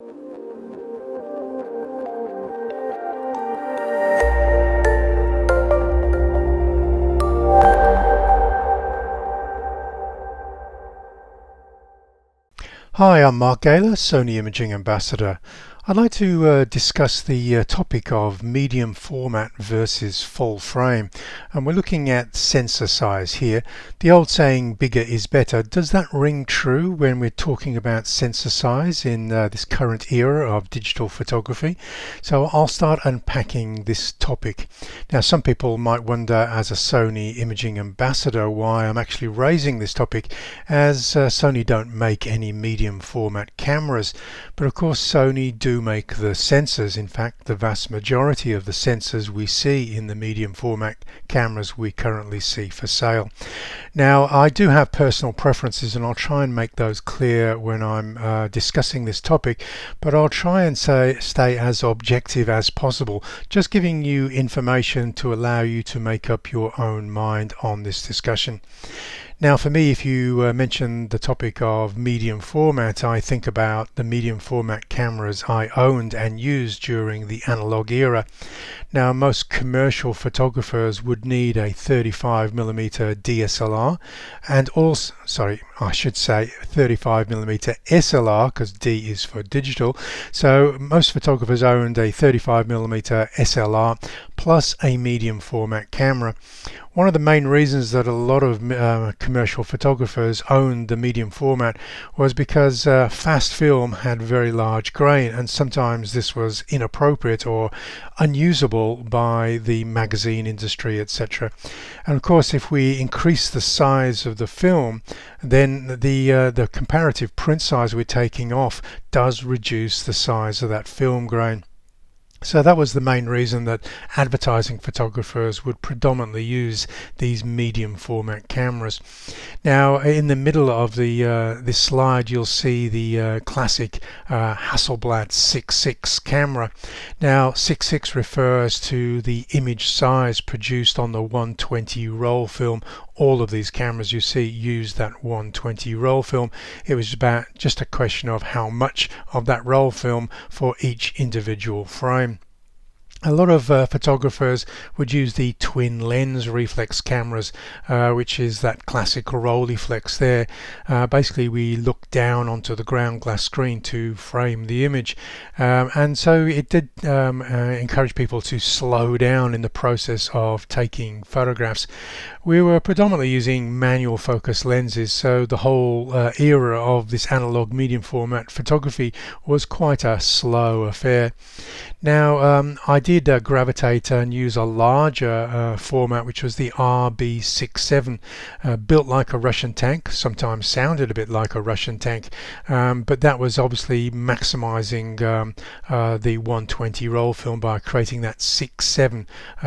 Hi, I'm Mark Gaylor, Sony Imaging Ambassador. I'd like to discuss the topic of medium format versus full frame, and we're looking at sensor size here. The old saying, bigger is better, does that ring true when we're talking about sensor size in this current era of digital photography? So I'll start unpacking this topic. Now, some people might wonder, as a Sony Imaging Ambassador, why I'm actually raising this topic, as Sony don't make any medium format cameras, but of course Sony do make the sensors. In fact, the vast majority of the sensors we see in the medium format cameras we currently see for sale. Now, I do have personal preferences, and I'll try and make those clear when I'm discussing this topic, but I'll try and stay as objective as possible, just giving you information to allow you to make up your own mind on this discussion. Now, for me, if you mention the topic of medium format, I think about the medium format cameras I owned and used during the analog era. Now, most commercial photographers would need a 35mm DSLR and also, I should say 35mm SLR, because D is for digital. So most photographers owned a 35mm SLR plus a medium format camera. One of the main reasons that a lot of commercial photographers owned the medium format was because fast film had very large grain, and sometimes this was inappropriate or unusable by the magazine industry, etc. And of course, if we increase the size of the film, then the comparative print size we're taking off does reduce the size of that film grain. So that was the main reason that advertising photographers would predominantly use these medium format cameras. Now, in the middle of this slide, you'll see the classic Hasselblad 6.6 camera. Now, 6.6 refers to the image size produced on the 120 roll film. All of these cameras you see use that 120 roll film. It was just a question of how much of that roll film for each individual frame. A lot of photographers would use the twin lens reflex cameras, which is that classic Rolleiflex there. Basically, we look down onto the ground glass screen to frame the image, and so it did encourage people to slow down in the process of taking photographs. We were predominantly using manual focus lenses, so the whole era of this analog medium format photography was quite a slow affair. Now, I did gravitate and use a larger format, which was the RB67, built like a Russian tank, sometimes sounded a bit like a Russian tank, but that was obviously maximizing the 120 roll film by creating that 6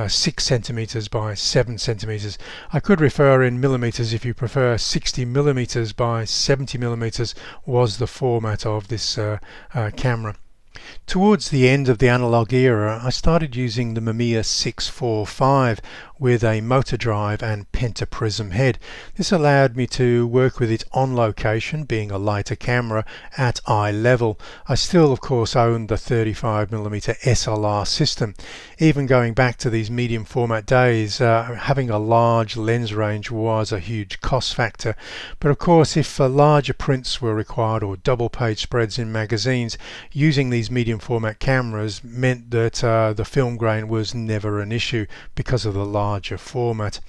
centimeters by 7 centimeters. I could refer in millimeters if you prefer. 60 millimeters by 70 millimeters was the format of this camera. Towards the end of the analog era, I started using the Mamiya 645 with a motor drive and pentaprism head. This allowed me to work with it on location, being a lighter camera, at eye level. I still, of course, owned the 35mm SLR system. Even going back to these medium format days, having a large lens range was a huge cost factor. But of course, if larger prints were required or double page spreads in magazines, using these medium format cameras meant that the film grain was never an issue because of the larger format.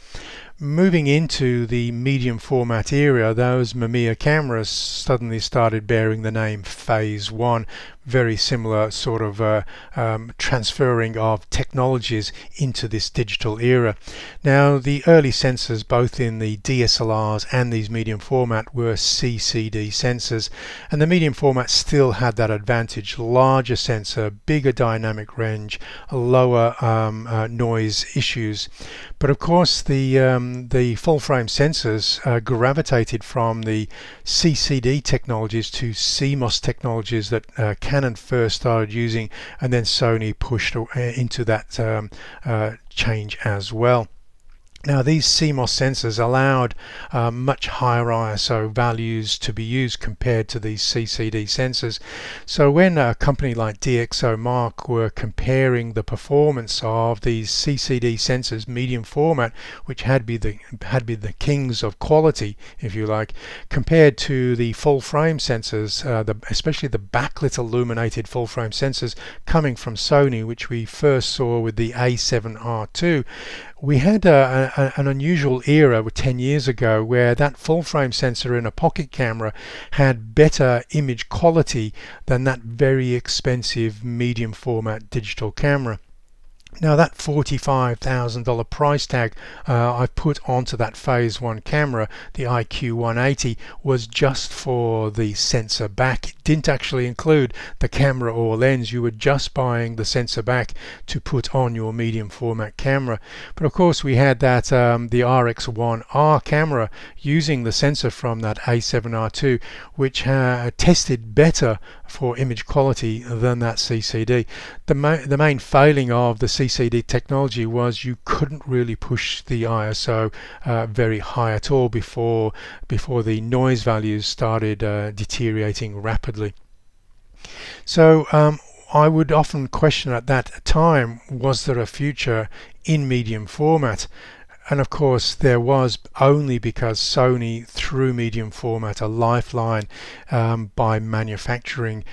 Moving into the medium format era, those Mamiya cameras suddenly started bearing the name Phase 1, very similar sort of transferring of technologies into this digital era. Now, the early sensors, both in the DSLRs and these medium format, were CCD sensors, and the medium format still had that advantage: larger sensor, bigger dynamic range, lower noise issues. But of course, the full frame sensors gravitated from the CCD technologies to CMOS technologies that Canon first started using, and then Sony pushed into that change as well. Now, these CMOS sensors allowed much higher ISO values to be used compared to these CCD sensors. So when a company like DxOMark were comparing the performance of these CCD sensors, medium format, which had been the kings of quality, if you like, compared to the full frame sensors, especially the backlit illuminated full frame sensors coming from Sony, which we first saw with the A7R2, we had an unusual era 10 years ago where that full frame sensor in a pocket camera had better image quality than that very expensive medium format digital camera. Now that $45,000 price tag I've put onto that phase 1 camera, the IQ180, was just for the sensor back. It didn't actually include the camera or lens. You were just buying the sensor back to put on your medium format camera. But of course we had that the RX1R camera using the sensor from that A7R2, which tested better for image quality than that CCD. The main failing of the CCD technology was you couldn't really push the ISO very high at all before the noise values started deteriorating rapidly. So I would often question at that time, was there a future in medium format? And of course there was, only because Sony threw medium format a lifeline by manufacturing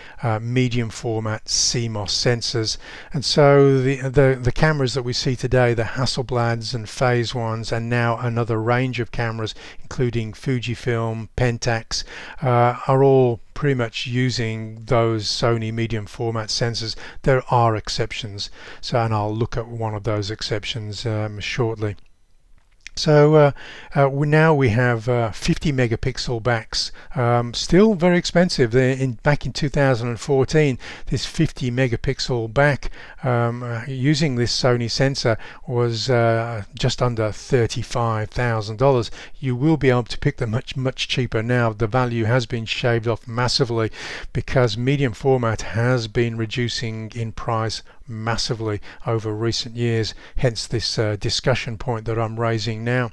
medium format CMOS sensors. And so the cameras that we see today, the Hasselblads and Phase 1s, and now another range of cameras including Fujifilm, Pentax, are all pretty much using those Sony medium format sensors. There are exceptions, and I'll look at one of those exceptions shortly. So now we have 50 megapixel backs, still very expensive. Back in 2014, this 50 megapixel back using this Sony sensor was just under $35,000. You will be able to pick them much cheaper now. The value has been shaved off massively because medium format has been reducing in price massively over recent years, hence this discussion point that I'm raising now.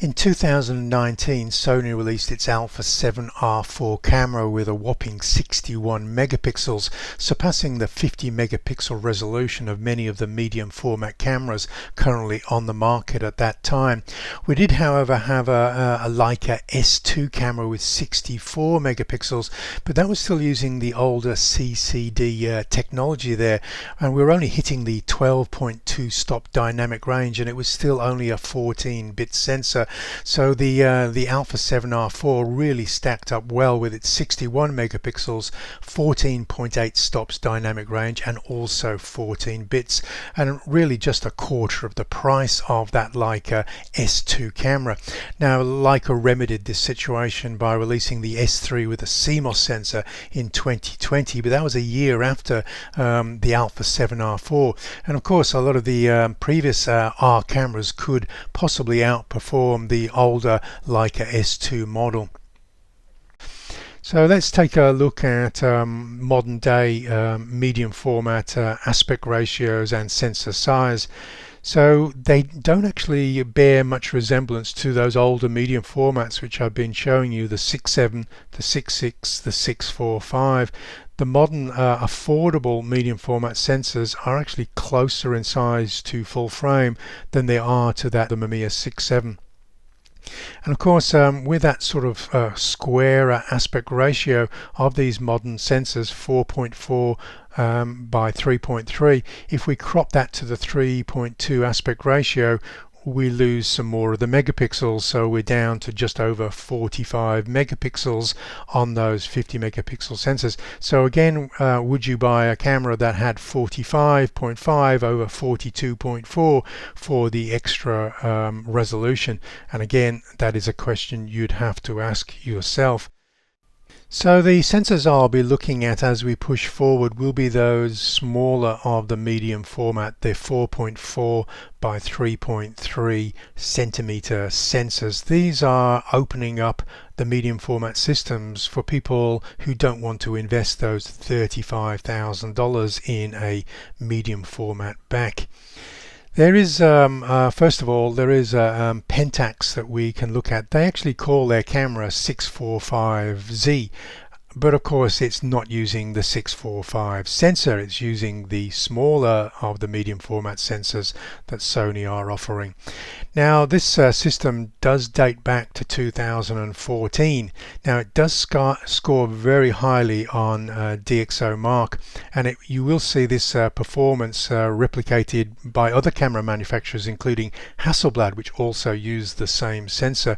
In 2019, Sony released its Alpha 7R4 camera with a whopping 61 megapixels, surpassing the 50 megapixel resolution of many of the medium format cameras currently on the market at that time. We did, however, have a Leica S2 camera with 64 megapixels, but that was still using the older CCD technology there, and we were only hitting the 12.2 stop dynamic range, and it was still only a 14-bit sensor. So the Alpha 7R4 really stacked up well with its 61 megapixels, 14.8 stops dynamic range, and also 14 bits, and really just a quarter of the price of that Leica S2 camera. Now Leica remedied this situation by releasing the S3 with a CMOS sensor in 2020, but that was a year after the Alpha 7R4, and of course a lot of the previous R cameras could possibly outperform the older Leica S2 model. So let's take a look at modern day medium format aspect ratios and sensor size. So they don't actually bear much resemblance to those older medium formats which I've been showing you, the 6.7, the 6.6, the 6.45. The modern affordable medium format sensors are actually closer in size to full frame than they are to that the Mamiya 6.7. And of course with that sort of square aspect ratio of these modern sensors, 4.4 by 3.3, if we crop that to the 3.2 aspect ratio, we lose some more of the megapixels, so we're down to just over 45 megapixels on those 50 megapixel sensors. So again, would you buy a camera that had 45.5 over 42.4 for the extra resolution? And again, that is a question you'd have to ask yourself. So the sensors I'll be looking at as we push forward will be those smaller of the medium format, the 4.4 by 3.3 centimeter sensors. These are opening up the medium format systems for people who don't want to invest those $35,000 in a medium format back. There is, first of all, there is a Pentax that we can look at. They actually call their camera 645Z. But of course it's not using the 645 sensor, it's using the smaller of the medium format sensors that Sony are offering. Now this system does date back to 2014. Now it does score very highly on DxOMark, and you will see this performance replicated by other camera manufacturers including Hasselblad, which also use the same sensor.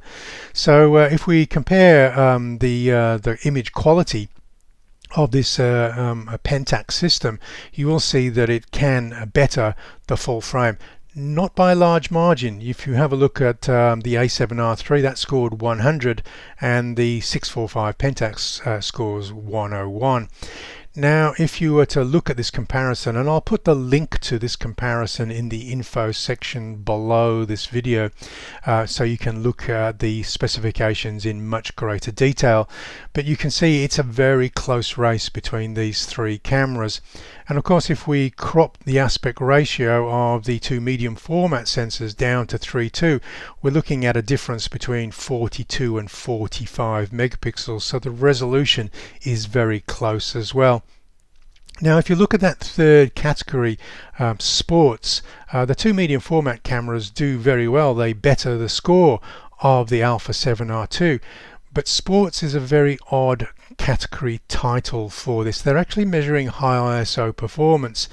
So if we compare the image quality of this Pentax system, you will see that it can better the full frame. Not by a large margin. If you have a look at the A7R III, that scored 100, and the 645 Pentax scores 101. Now if you were to look at this comparison, and I'll put the link to this comparison in the info section below this video so you can look at the specifications in much greater detail, but you can see it's a very close race between these three cameras. And of course if we crop the aspect ratio of the two medium format sensors down to 3:2, we're looking at a difference between 42 and 45 megapixels, so the resolution is very close as well. Now if you look at that third category, sports, the two medium format cameras do very well. They better the score of the Alpha 7R II, but sports is a very odd category title for this. They're actually measuring high ISO performance,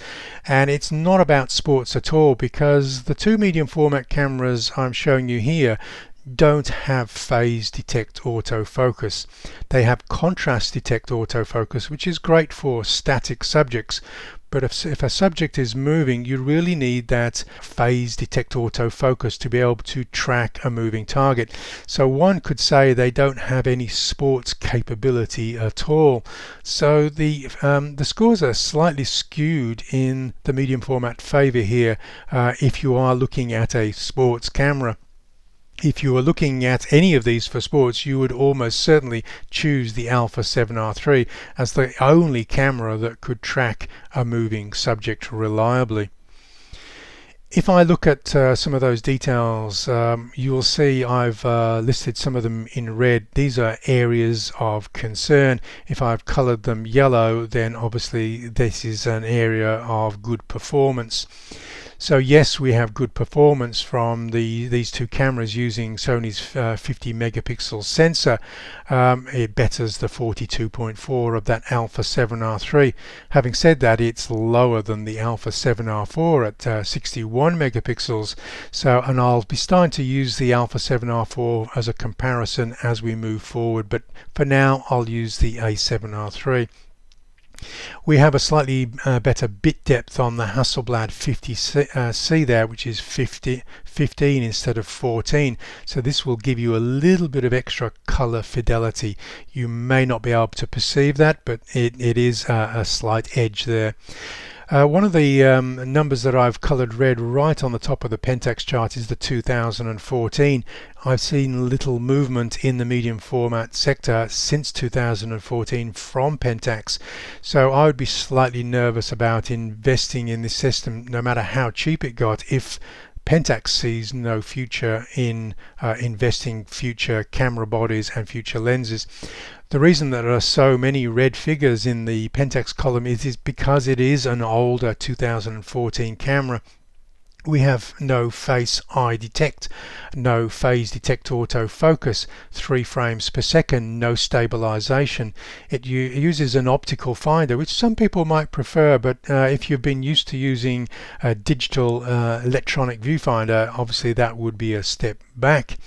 and it's not about sports at all, because the two medium format cameras I'm showing you here don't have phase detect autofocus. They have contrast detect autofocus, which is great for static subjects, but if a subject is moving, you really need that phase detect autofocus to be able to track a moving target. So one could say they don't have any sports capability at all. So the scores are slightly skewed in the medium format favor here if you are looking at a sports camera. If you were looking at any of these for sports, you would almost certainly choose the Alpha 7R III as the only camera that could track a moving subject reliably. If I look at some of those details, you will see I've listed some of them in red. These are areas of concern. If I've colored them yellow, then obviously this is an area of good performance. So yes, we have good performance from these two cameras using Sony's 50 megapixel sensor. It betters the 42.4 of that Alpha 7R III. Having said that, it's lower than the Alpha 7R4 at 61 megapixels. So, and I'll be starting to use the Alpha 7R4 as a comparison as we move forward, but for now I'll use the A7R III. We have a slightly better bit depth on the Hasselblad 50C there, which is 15 instead of 14. So this will give you a little bit of extra color fidelity. You may not be able to perceive that, but it is a slight edge there. One of the numbers that I've colored red right on the top of the Pentax chart is the 2014. I've seen little movement in the medium format sector since 2014 from Pentax, so I would be slightly nervous about investing in this system no matter how cheap it got if Pentax sees no future in investing future camera bodies and future lenses. The reason that there are so many red figures in the Pentax column is because it is an older 2014 camera. We have no face eye detect, no phase detect autofocus, 3 frames per second, no stabilization. It uses an optical finder, which some people might prefer, but if you've been used to using a digital electronic viewfinder, obviously that would be a step back.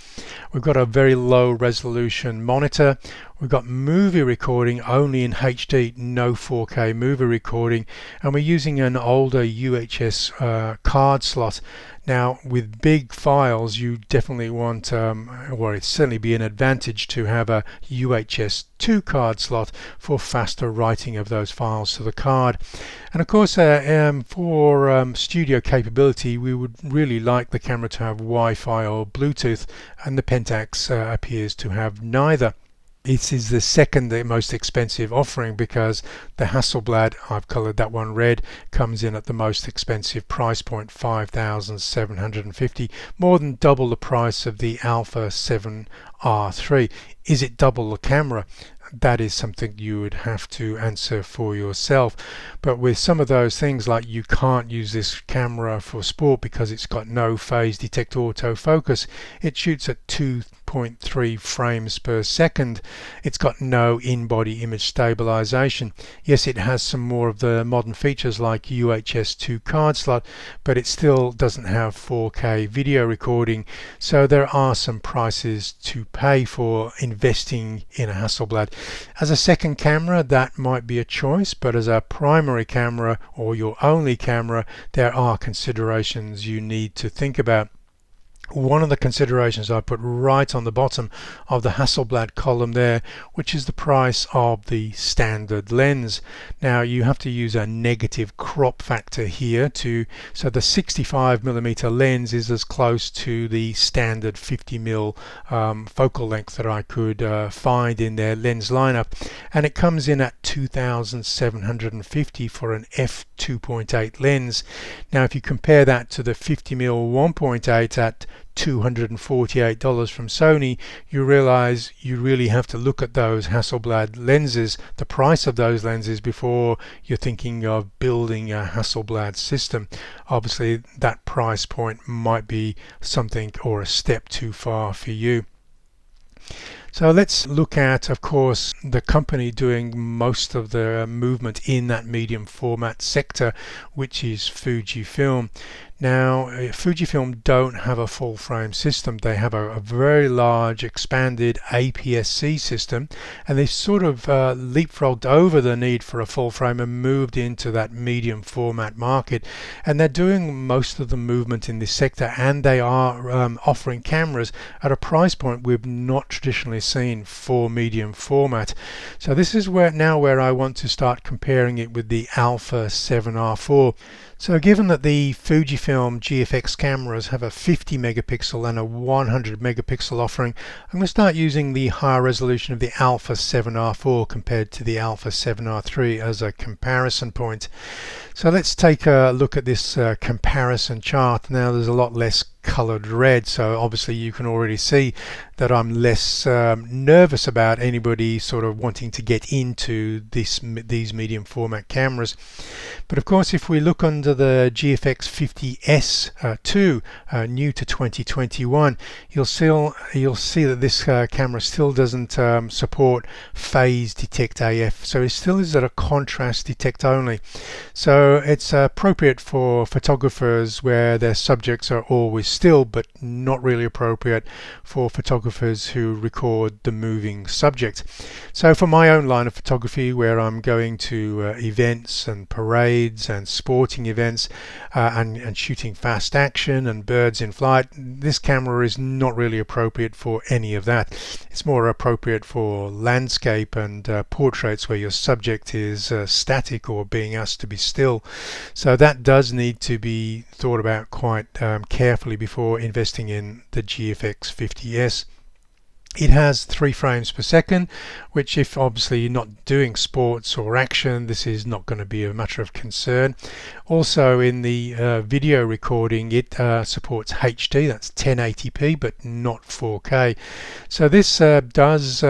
We've got a very low resolution monitor. We've got movie recording only in HD, no 4K movie recording, and we're using an older UHS card slot. Now with big files you definitely want, or it'd certainly be an advantage to have a UHS 2 card slot for faster writing of those files to the card. And of course for studio capability we would really like the camera to have Wi-Fi or Bluetooth, and the Pentax appears to have neither. It is the second most expensive offering because the Hasselblad, I've colored that one red, comes in at the most expensive price point, 5,750, more than double the price of the Alpha 7R3. Is it double the camera? That is something you would have to answer for yourself. But with some of those things, like you can't use this camera for sport because it's got no phase detect autofocus. It shoots at 2.3 frames per second. It's got no in-body image stabilization. Yes, it has some more of the modern features like UHS 2 card slot, but it still doesn't have 4K video recording. So there are some prices to pay for investing in a Hasselblad. As a second camera, that might be a choice, but as a primary camera or your only camera, there are considerations you need to think about. One of the considerations I put right on the bottom of the Hasselblad column there, which is the price of the standard lens. Now you have to use a negative crop factor here so the 65mm lens is as close to the standard 50mm focal length that I could find in their lens lineup, and it comes in at 2,750 for an f2.8 lens. Now if you compare that to the 50mm 1.8 at $248 from Sony, you realize you really have to look at those Hasselblad lenses, the price of those lenses, before you're thinking of building a Hasselblad system. Obviously that price point might be something or a step too far for you. So let's look at, of course, the company doing most of the movement in that medium format sector, which is Fujifilm. Now, Fujifilm don't have a full frame system. They have a very large expanded APS-C system, and they've sort of leapfrogged over the need for a full frame and moved into that medium format market. And they're doing most of the movement in this sector, and they are offering cameras at a price point we've not traditionally seen for medium format. So this is where I want to start comparing it with the Alpha 7R4. So given that the Fujifilm GFX cameras have a 50 megapixel and a 100 megapixel offering, I'm going to start using the higher resolution of the Alpha 7R4 compared to the Alpha 7R3 as a comparison point. So let's take a look at this comparison chart. Now there's a lot less colored red, so obviously you can already see that I'm less nervous about anybody sort of wanting to get into these medium format cameras. But of course, if we look under the GFX 50S2, new to 2021, you'll see that this camera still doesn't support phase detect AF, so it still is at a contrast detect only. So it's appropriate for photographers where their subjects are always still, but not really appropriate for photographers who record the moving subject. So for my own line of photography, where I'm going to events and parades and sporting events and shooting fast action and birds in flight, this camera is not really appropriate for any of that. It's more appropriate for landscape and portraits where your subject is static or being asked to be still. So that does need to be thought about quite carefully before investing in the GFX 50S. It has 3 frames per second, which, if obviously you're not doing sports or action, this is not going to be a matter of concern. Also in the video recording, it supports HD, that's 1080p, but not 4K. So this is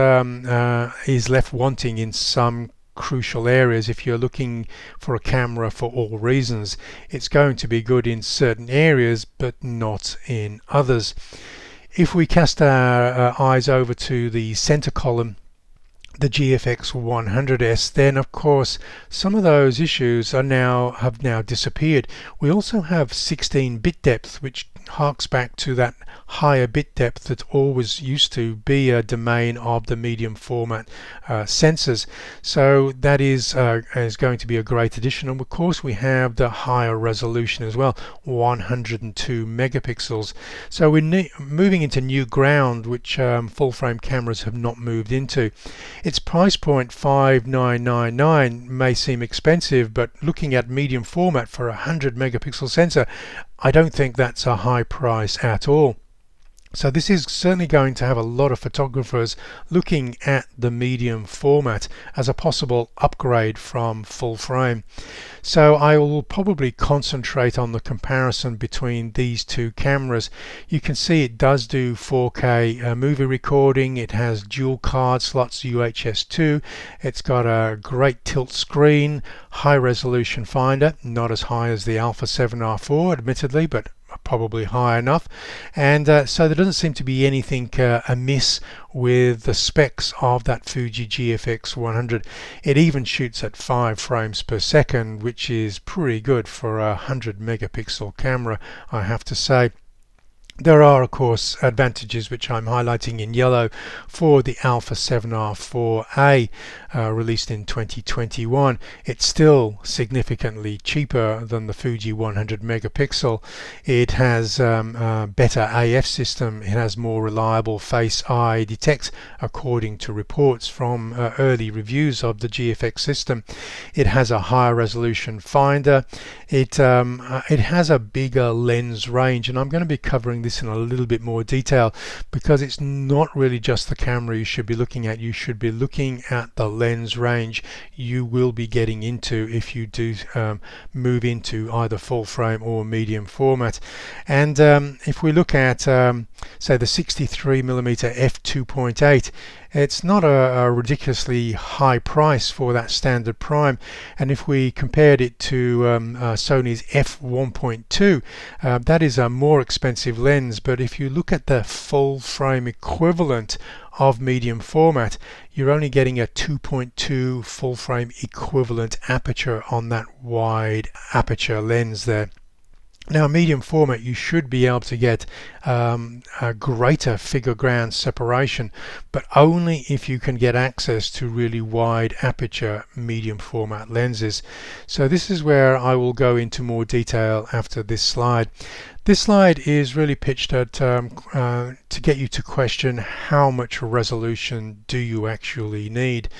left wanting in some crucial areas. If you're looking for a camera for all reasons, it's going to be good in certain areas, but not in others. If we cast our eyes over to the center column, the GFX 100S, then of course some of those issues have now disappeared. We also have 16 bit depth, which harks back to that higher bit depth that always used to be a domain of the medium format sensors. So that is going to be a great addition. And of course we have the higher resolution as well, 102 megapixels. So we're moving into new ground, which full frame cameras have not moved into. Its price point, $5,999, may seem expensive, but looking at medium format for a 100 megapixel sensor, I don't think that's a high price at all. So this is certainly going to have a lot of photographers looking at the medium format as a possible upgrade from full frame. So I will probably concentrate on the comparison between these two cameras. You can see it does do 4K movie recording. It has dual card slots, UHS 2. It's got a great tilt screen, high resolution finder, not as high as the Alpha 7R4 admittedly, but probably high enough. And so there doesn't seem to be anything amiss with the specs of that Fuji GFX 100. It even shoots at 5 frames per second, which is pretty good for a 100 megapixel camera, I have to say. There are, of course, advantages which I'm highlighting in yellow for the Alpha 7R4A released in 2021. It's still significantly cheaper than the Fuji 100 megapixel. It has a better AF system. It has more reliable face eye detect according to reports from early reviews of the GFX system. It has a higher resolution finder. It has a bigger lens range, and I'm going to be covering this in a little bit more detail because it's not really just the camera you should be looking at. You should be looking at the lens range you will be getting into if you do move into either full frame or medium format. And if we look at say the 63mm f2.8, it's not a ridiculously high price for that standard prime, and if we compared it to Sony's f1.2, that is a more expensive lens. But if you look at the full frame equivalent of medium format, you're only getting a 2.2 full frame equivalent aperture on that wide aperture lens there. Now, medium format, you should be able to get a greater figure ground separation, but only if you can get access to really wide aperture medium format lenses. So this is where I will go into more detail after this slide. This slide is really pitched at to get you to question how much resolution do you actually need.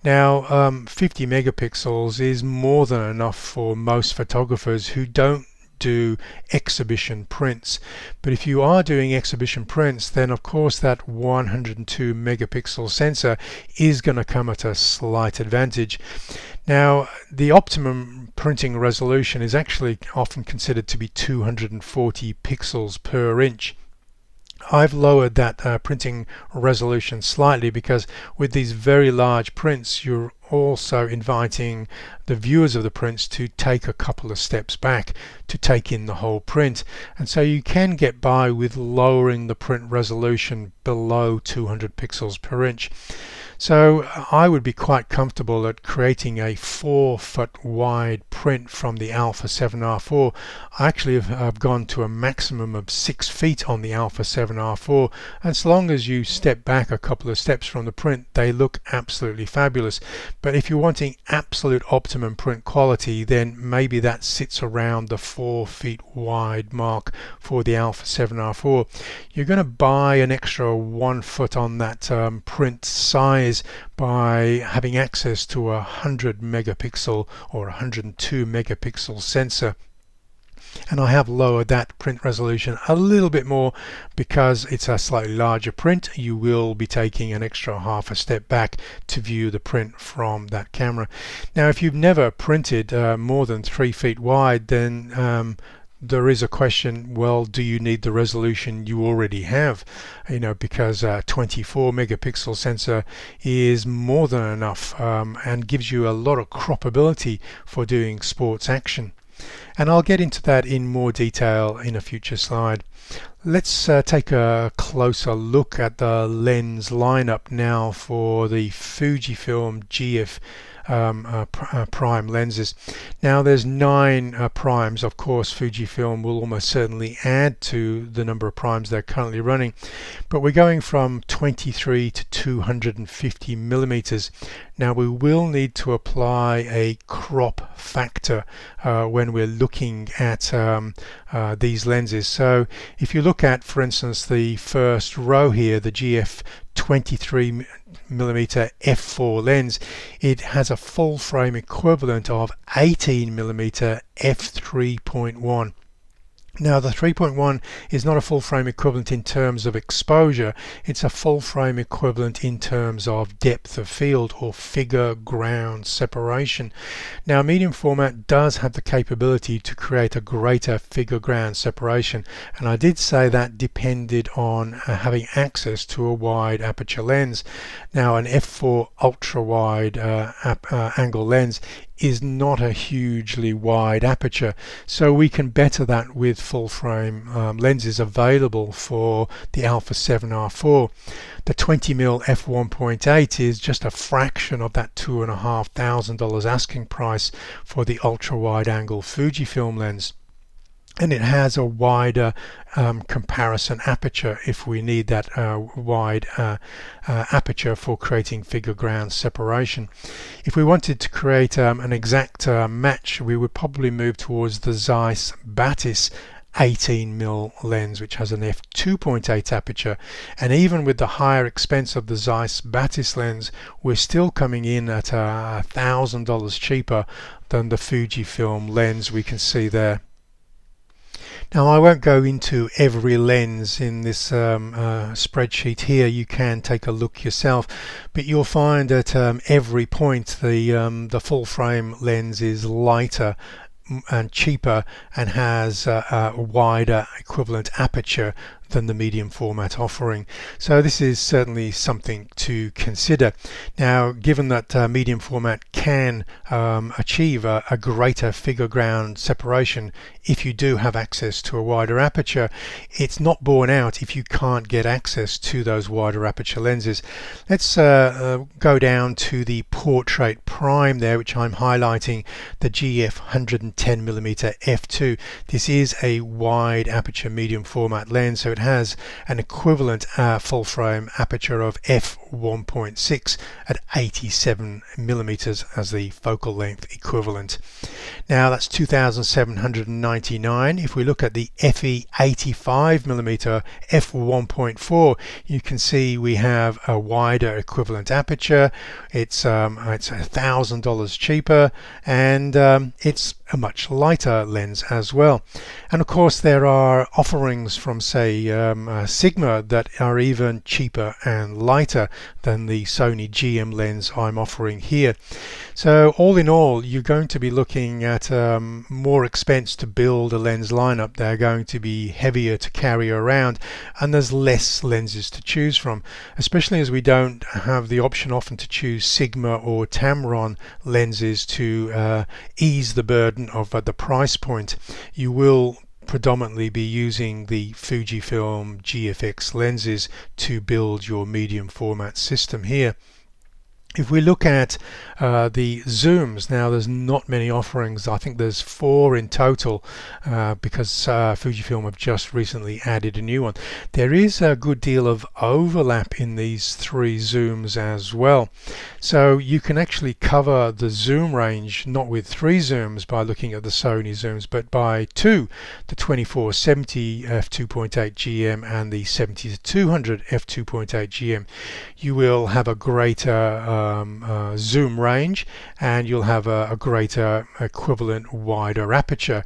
Now, 50 megapixels is more than enough for most photographers who don't do exhibition prints. But if you are doing exhibition prints, then of course that 102 megapixel sensor is going to come at a slight advantage. Now, the optimum printing resolution is actually often considered to be 240 pixels per inch. I've lowered that printing resolution slightly because with these very large prints, you're also inviting the viewers of the prints to take a couple of steps back to take in the whole print, and so you can get by with lowering the print resolution below 200 pixels per inch. So I would be quite comfortable at creating a 4-foot wide print from the Alpha 7R4. I actually have gone to a maximum of 6 feet on the Alpha 7R4, and so long as you step back a couple of steps from the print, they look absolutely fabulous. But if you're wanting absolute optimum print quality, then maybe that sits around the 4 feet wide mark for the Alpha 7R4. You're going to buy an extra 1 foot on that print size by having access to a 100 megapixel or 102 megapixel sensor. And I have lowered that print resolution a little bit more because it's a slightly larger print. You will be taking an extra half a step back to view the print from that camera. Now, if you've never printed more than 3 feet wide, then there is a question, well, do you need the resolution you already have? You know, because a 24 megapixel sensor is more than enough and gives you a lot of croppability for doing sports action. And I'll get into that in more detail in a future slide. Let's take a closer look at the lens lineup now for the Fujifilm GF prime lenses. Now there's 9 primes. Of course, Fujifilm will almost certainly add to the number of primes they're currently running, but we're going from 23 to 250 millimeters. Now we will need to apply a crop factor when we're looking at these lenses. So if you look at, for instance, the first row here, the GF 23mm f4 lens, it has a full frame equivalent of 18mm f3.1. Now the 3.1 is not a full frame equivalent in terms of exposure, it's a full frame equivalent in terms of depth of field or figure ground separation. Now medium format does have the capability to create a greater figure ground separation, and I did say that depended on having access to a wide aperture lens. Now an f4 ultra wide angle lens is not a hugely wide aperture, so we can better that with full frame lenses available for the Alpha 7R4. The 20mm f1.8 is just a fraction of that $2,500 asking price for the ultra wide angle Fujifilm lens, and it has a wider comparison aperture if we need that wide aperture for creating figure ground separation. If we wanted to create an exact match, we would probably move towards the Zeiss Batis 18mm lens, which has an f2.8 aperture, and even with the higher expense of the Zeiss Batis lens, we're still coming in at $1,000 cheaper than the Fujifilm lens we can see there. Now I won't go into every lens in this spreadsheet here. You can take a look yourself, but you'll find at every point the full frame lens is lighter and cheaper and has a wider equivalent aperture than the medium format offering. So this is certainly something to consider. Now, given that medium format can achieve a greater figure ground separation if you do have access to a wider aperture, it's not borne out if you can't get access to those wider aperture lenses. Let's go down to the portrait prime there, which I'm highlighting, the GF 110mm f2. This is a wide aperture medium format lens, so it has an equivalent full frame aperture of f1.6 at 87mm as the focal length equivalent. Now that's 2,799. If we look at the FE 85mm f1.4, you can see we have a wider equivalent aperture. It's $1,000 cheaper, and it's a much lighter lens as well. And of course there are offerings from, say, Sigma that are even cheaper and lighter than the Sony GM lens I'm offering here. So all in all, you're going to be looking at more expense to build a lens lineup. They're going to be heavier to carry around, and there's less lenses to choose from, especially as we don't have the option often to choose Sigma or Tamron lenses to ease the burden of the price point. You will predominantly be using the Fujifilm GFX lenses to build your medium format system here. If we look at the zooms, now there's not many offerings. I think there's 4 in total because Fujifilm have just recently added a new one. There is a good deal of overlap in these 3 zooms as well. So you can actually cover the zoom range not with 3 zooms by looking at the Sony zooms, but by 2, the 24-70 f2.8 GM and the 70-200 f2.8 GM. You will have a greater zoom range, and you'll have a greater equivalent wider aperture.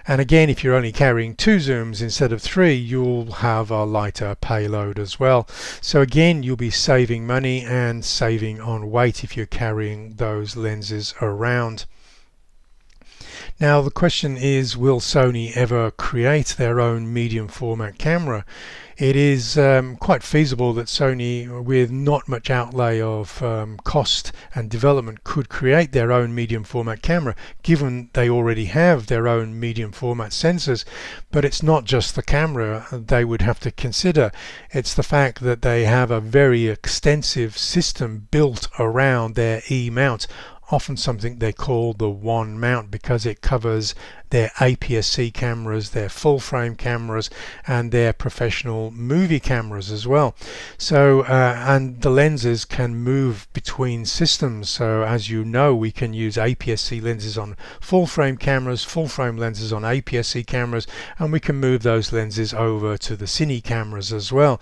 And again, if you're only carrying 2 zooms instead of 3, you'll have a lighter payload as well. So again, you'll be saving money and saving on weight if you're carrying those lenses around. Now the question is, will Sony ever create their own medium format camera? It is quite feasible that Sony, with not much outlay of cost and development, could create their own medium format camera, given they already have their own medium format sensors. But it's not just the camera they would have to consider. It's the fact that they have a very extensive system built around their E mount, often something they call the one mount, because it covers their APS-C cameras, their full frame cameras, and their professional movie cameras as well. So and the lenses can move between systems. So as you know, we can use APS-C lenses on full frame cameras, full frame lenses on APS-C cameras, and we can move those lenses over to the Cine cameras as well.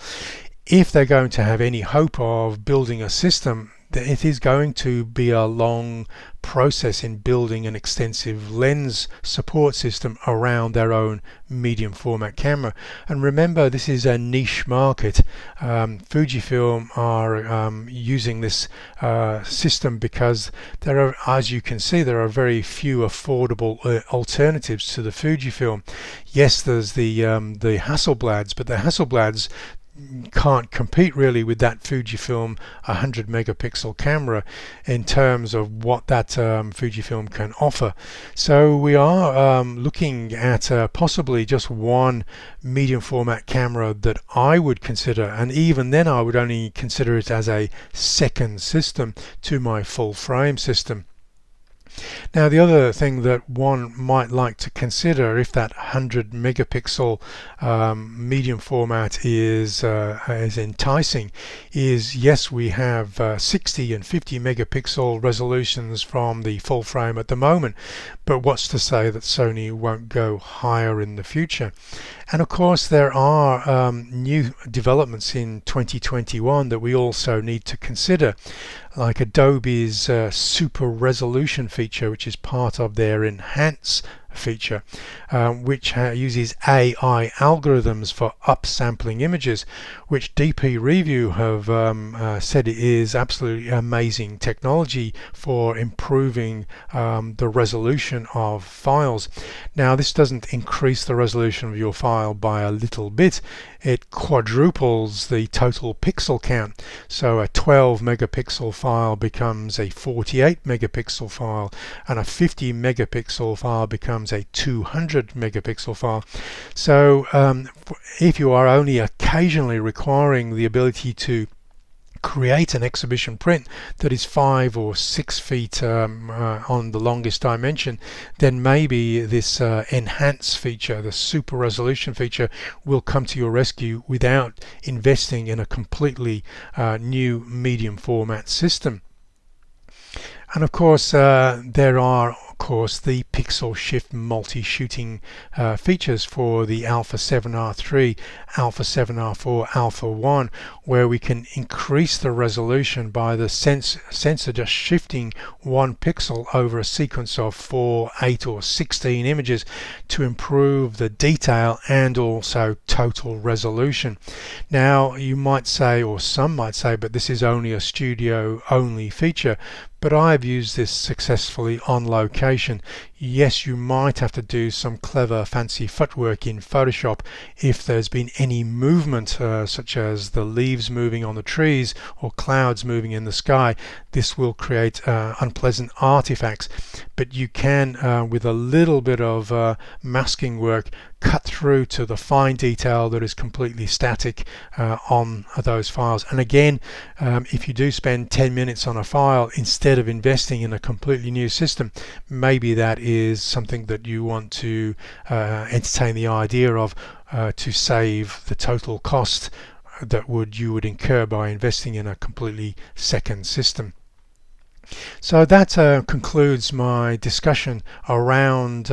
If they're going to have any hope of building a system it is going to be a long process in building an extensive lens support system around their own medium format camera. And remember, this is a niche market. Fujifilm are using this system because there are, as you can see, there are very few affordable alternatives to the Fujifilm. Yes, there's the Hasselblads, but the Hasselblads can't compete really with that Fujifilm 100 megapixel camera in terms of what that Fujifilm can offer. So we are looking at possibly just one medium format camera that I would consider, and even then I would only consider it as a second system to my full frame system. Now, the other thing that one might like to consider, if that 100 megapixel medium format is enticing, is yes, we have 60 and 50 megapixel resolutions from the full frame at the moment, but what's to say that Sony won't go higher in the future? And of course, there are new developments in 2021 that we also need to consider, like Adobe's super resolution feature, which is part of their enhance feature, which uses AI algorithms for upsampling images, which DP Review have said it is absolutely amazing technology for improving the resolution of files. Now, this doesn't increase the resolution of your file by a little bit, it quadruples the total pixel count. So a 12 megapixel file becomes a 48 megapixel file, and a 50 megapixel file becomes a 200 megapixel file. So if you are only occasionally requiring the ability to create an exhibition print that is 5 or 6 feet on the longest dimension, then maybe this enhance feature, the super resolution feature, will come to your rescue without investing in a completely new medium format system. And of course, there are the pixel shift multi-shooting features for the Alpha 7R3, Alpha 7R4, Alpha 1, where we can increase the resolution by the sensor just shifting one pixel over a sequence of 4, 8 or 16 images to improve the detail and also total resolution. Now, you might say, or some might say, but this is only a studio only feature. But I've used this successfully on location. Yes, you might have to do some clever fancy footwork in Photoshop if there's been any movement, such as the leaves moving on the trees or clouds moving in the sky. This will create unpleasant artifacts, but you can, with a little bit of masking work, cut through to the fine detail that is completely static on those files. And again, if you do spend 10 minutes on a file instead of investing in a completely new system, maybe that is something that you want to entertain the idea of, to save the total cost that you would incur by investing in a completely second system. So that concludes my discussion around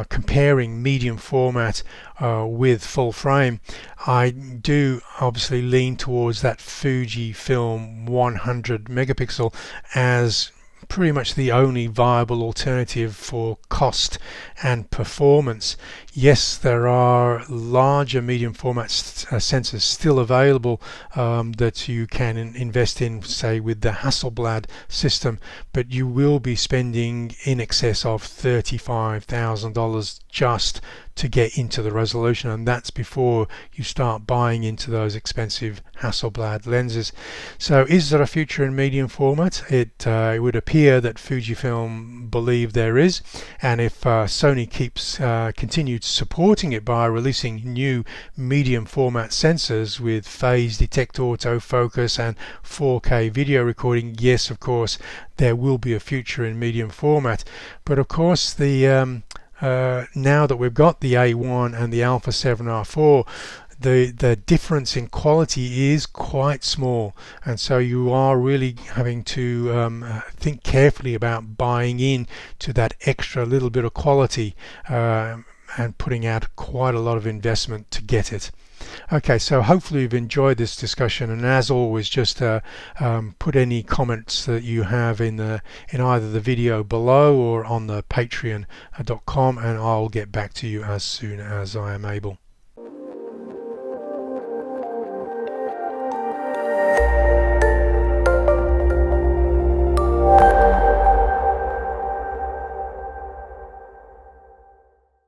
comparing medium format with full frame. I do obviously lean towards that Fujifilm 100 megapixel as pretty much the only viable alternative for cost and performance. Yes, there are larger medium format sensors still available that you can invest in, say with the Hasselblad system, but you will be spending in excess of $35,000 just to get into the resolution, and that's before you start buying into those expensive Hasselblad lenses. So is there a future in medium format? It would appear that Fujifilm believe there is, and if Sony keeps continued supporting it by releasing new medium format sensors with phase detect autofocus and 4K video recording, yes, of course there will be a future in medium format. But of course the now that we've got the A1 and the Alpha 7R4, the difference in quality is quite small, and so you are really having to think carefully about buying in to that extra little bit of quality and putting out quite a lot of investment to get it. Okay, so hopefully you've enjoyed this discussion, and as always, just put any comments that you have in either the video below or on the patreon.com, and I'll get back to you as soon as I am able.